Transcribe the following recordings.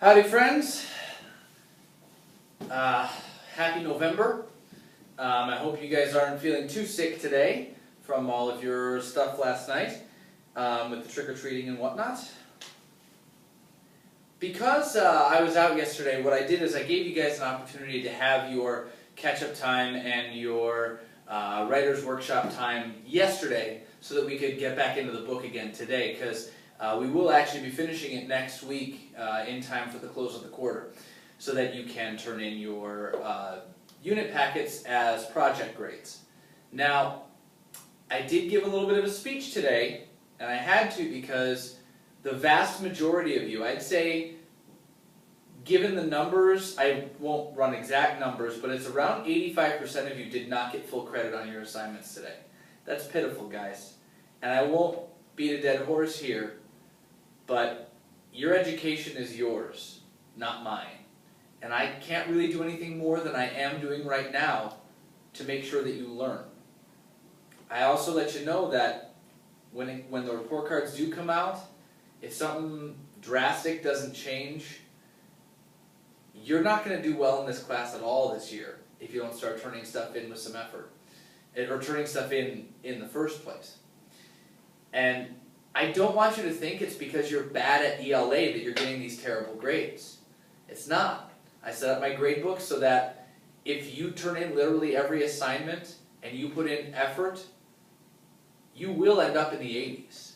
Howdy friends, happy November. I hope you guys aren't feeling too sick today from all of your stuff last night with the trick-or-treating and whatnot. Because I was out yesterday, what I did is I gave you guys an opportunity to have your catch-up time and your writer's workshop time yesterday so that we could get back into the book again today, because we will actually be finishing it next week in time for the close of the quarter, so that you can turn in your unit packets as project grades. Now, I did give a little bit of a speech today, and I had to because the vast majority of you, I'd say, given the numbers, I won't run exact numbers, but it's around 85% of you did not get full credit on your assignments today. That's pitiful, guys. And I won't beat a dead horse here, but your education is yours, not mine. And I can't really do anything more than I am doing right now to make sure that you learn. I also let you know that when the report cards do come out, if something drastic doesn't change, you're not going to do well in this class at all this year if you don't start turning stuff in with some effort, or turning stuff in the first place. And I don't want you to think it's because you're bad at ELA that you're getting these terrible grades. It's not. I set up my grade book so that if you turn in literally every assignment and you put in effort, you will end up in the 80s.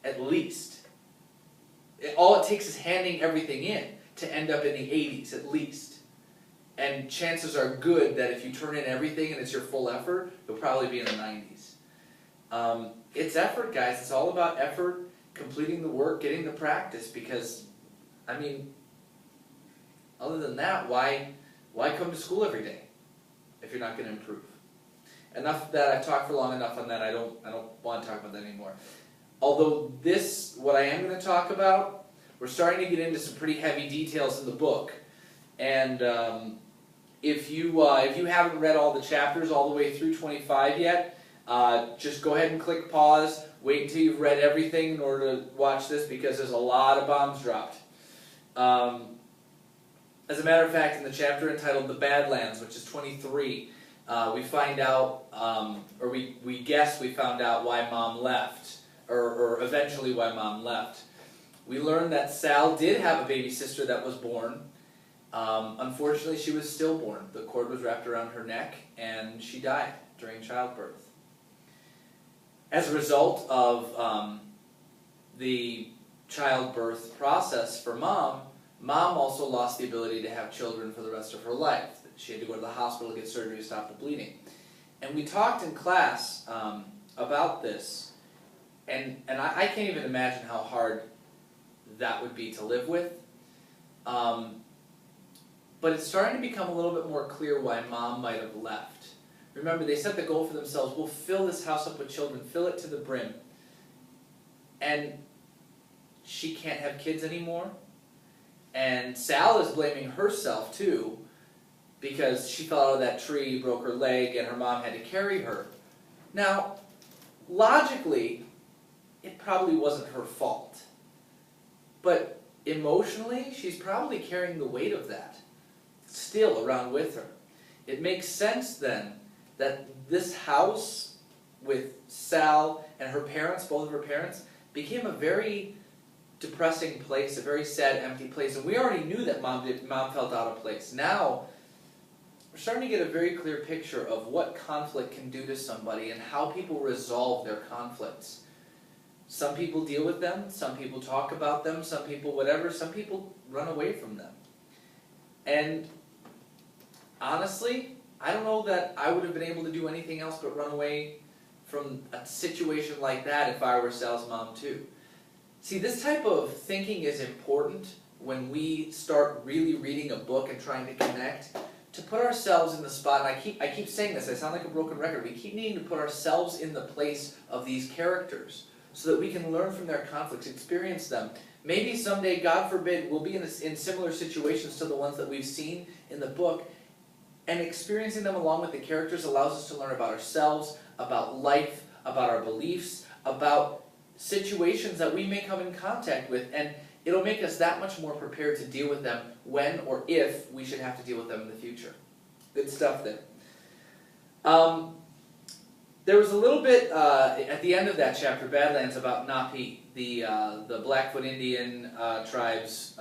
At least. All it takes is handing everything in to end up in the 80s, at least. And chances are good that if you turn in everything and it's your full effort, you'll probably be in the 90s. It's effort, guys. It's all about effort, completing the work, getting the practice, because, I mean, other than that, why come to school every day if you're not going to improve? Enough of that. I've talked for long enough on that. I don't want to talk about that anymore. Although what I am going to talk about, we're starting to get into some pretty heavy details in the book. And if you haven't read all the chapters all the way through 25 yet, just go ahead and click pause. Wait until you've read everything in order to watch this, because there's a lot of bombs dropped. As a matter of fact, in the chapter entitled The Badlands, which is 23, we find out, or we guess we found out why Mom left, or eventually why Mom left. We learned that Sal did have a baby sister that was born. Unfortunately, she was stillborn. The cord was wrapped around her neck, and she died during childbirth. As a result of the childbirth process for Mom also lost the ability to have children for the rest of her life. She had to go to the hospital to get surgery to stop the bleeding. And we talked in class about this, and I can't even imagine how hard that would be to live with. But it's starting to become a little bit more clear why Mom might have left. Remember, they set the goal for themselves: we'll fill this house up with children, fill it to the brim. And she can't have kids anymore. And Sal is blaming herself too, because she fell out of that tree, broke her leg, and her mom had to carry her. Now, logically, it probably wasn't her fault. But emotionally, she's probably carrying the weight of that still around with her. It makes sense then that this house with Sal and her parents, both of her parents, became a very depressing place, a very sad, empty place. And we already knew that Mom felt out of place. Now, we're starting to get a very clear picture of what conflict can do to somebody and how people resolve their conflicts. Some people deal with them, some people talk about them, some people whatever, some people run away from them. And honestly, I don't know that I would have been able to do anything else but run away from a situation like that if I were Sal's mom too. See, this type of thinking is important when we start really reading a book and trying to connect, to put ourselves in the spot. And I keep saying this, I sound like a broken record. We keep needing to put ourselves in the place of these characters so that we can learn from their conflicts, experience them. Maybe someday, God forbid, we'll be in similar situations to the ones that we've seen in the book, and experiencing them along with the characters allows us to learn about ourselves, about life, about our beliefs, about situations that we may come in contact with. And it'll make us that much more prepared to deal with them when or if we should have to deal with them in the future. Good stuff there. There was a little bit at the end of that chapter, Badlands, about Napi, the Blackfoot Indian tribe's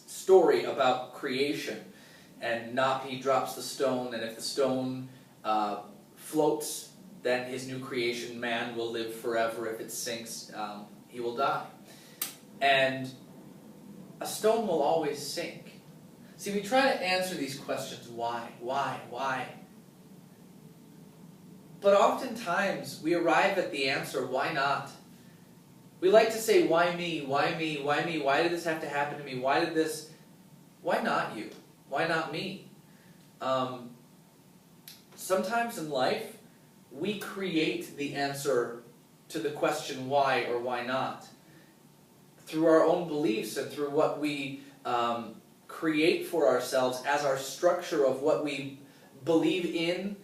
story about creation. And Napi drops the stone, and if the stone floats, then his new creation, man, will live forever. If it sinks, he will die. And a stone will always sink. See, we try to answer these questions, why? But oftentimes, we arrive at the answer, why not? We like to say, why me, why me, why me, why did this have to happen to me, why not you? Why not me? Sometimes in life, we create the answer to the question why or why not through our own beliefs and through what we create for ourselves as our structure of what we believe in,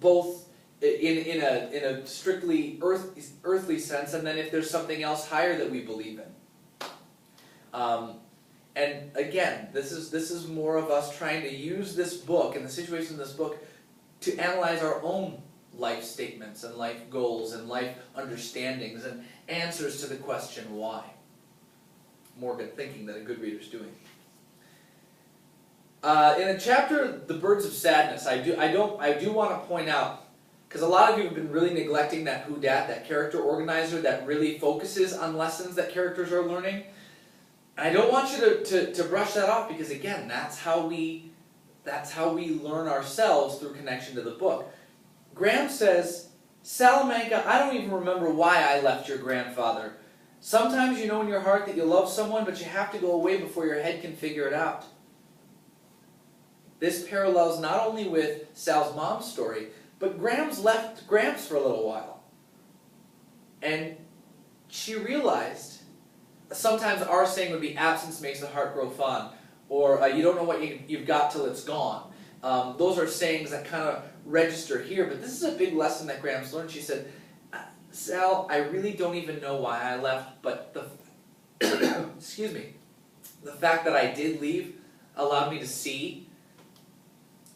both in a strictly earthly sense, and then if there's something else higher that we believe in. And again, this is more of us trying to use this book and the situation in this book to analyze our own life statements and life goals and life understandings and answers to the question why. More good thinking than a good reader's doing. In the chapter, The Birds of Sadness, I do want to point out, because a lot of you have been really neglecting that who dat, that character organizer that really focuses on lessons that characters are learning. And I don't want you to brush that off, because again, that's how we learn ourselves through connection to the book. Graham says, Salamanca, I don't even remember why I left your grandfather. Sometimes you know in your heart that you love someone, but you have to go away before your head can figure it out. This parallels not only with Sal's mom's story, but Graham's left Gramps for a little while. And she realized, sometimes our saying would be, absence makes the heart grow fond, or you don't know what you've got till it's gone. Those are sayings that kind of register here, but this is a big lesson that Graham's learned. She said, Sal, I really don't even know why I left, but excuse me, the fact that I did leave allowed me to see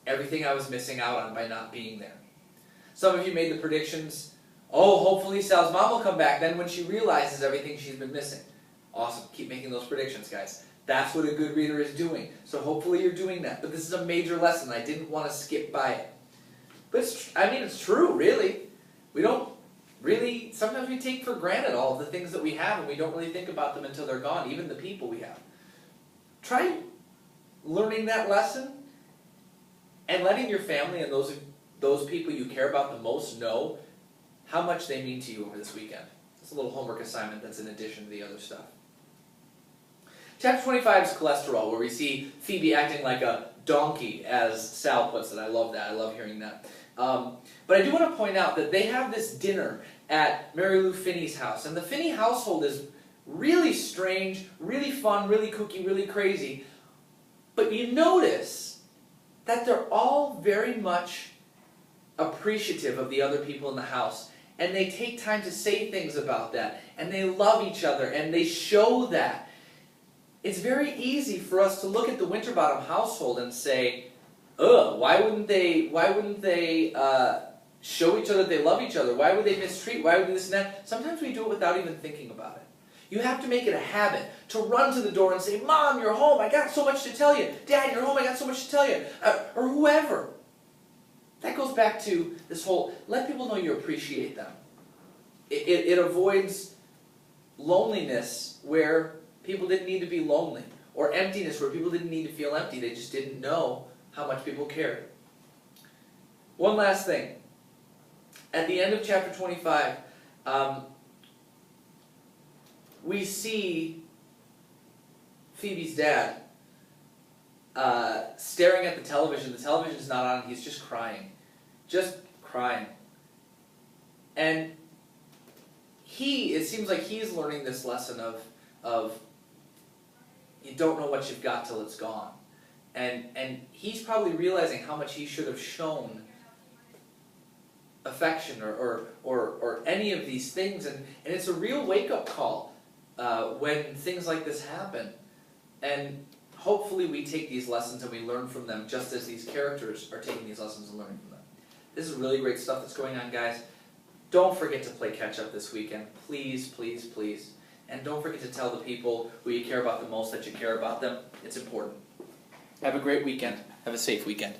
everything I was missing out on by not being there. Some of you made the predictions, oh, hopefully Sal's mom will come back then when she realizes everything she's been missing. Awesome. Keep making those predictions, guys. That's what a good reader is doing. So hopefully you're doing that. But this is a major lesson. I didn't want to skip by it. But it's true, really. We don't really, sometimes we take for granted all of the things that we have, and we don't really think about them until they're gone, even the people we have. Try learning that lesson and letting your family and those people you care about the most know how much they mean to you over this weekend. It's a little homework assignment that's in addition to the other stuff. Chapter 25 is cholesterol, where we see Phoebe acting like a donkey, as Sal puts it. I love that. I love hearing that. But I do want to point out that they have this dinner at Mary Lou Finney's house. And the Finney household is really strange, really fun, really kooky, really crazy. But you notice that they're all very much appreciative of the other people in the house. And they take time to say things about that. And they love each other. And they show that. It's very easy for us to look at the Winterbottom household and say, ugh, why wouldn't they show each other that they love each other? Why would they mistreat? Why would they this and that? Sometimes we do it without even thinking about it. You have to make it a habit to run to the door and say, Mom, you're home. I got so much to tell you. Dad, you're home. I got so much to tell you. Or whoever. That goes back to this whole, let people know you appreciate them. It avoids loneliness where people didn't need to be lonely, or emptiness where people didn't need to feel empty. They just didn't know how much people cared. One last thing. At the end of chapter 25, we see Phoebe's dad staring at the television. The television's not on. He's just crying. Just crying. And it seems like he's learning this lesson of you don't know what you've got till it's gone. And he's probably realizing how much he should have shown affection or any of these things. And it's a real wake-up call. when things like this happen. And hopefully we take these lessons and we learn from them just as these characters are taking these lessons and learning from them. This is really great stuff that's going on, guys. Don't forget to play catch-up this weekend. Please, please, please. And don't forget to tell the people who you care about the most that you care about them. It's important. Have a great weekend. Have a safe weekend.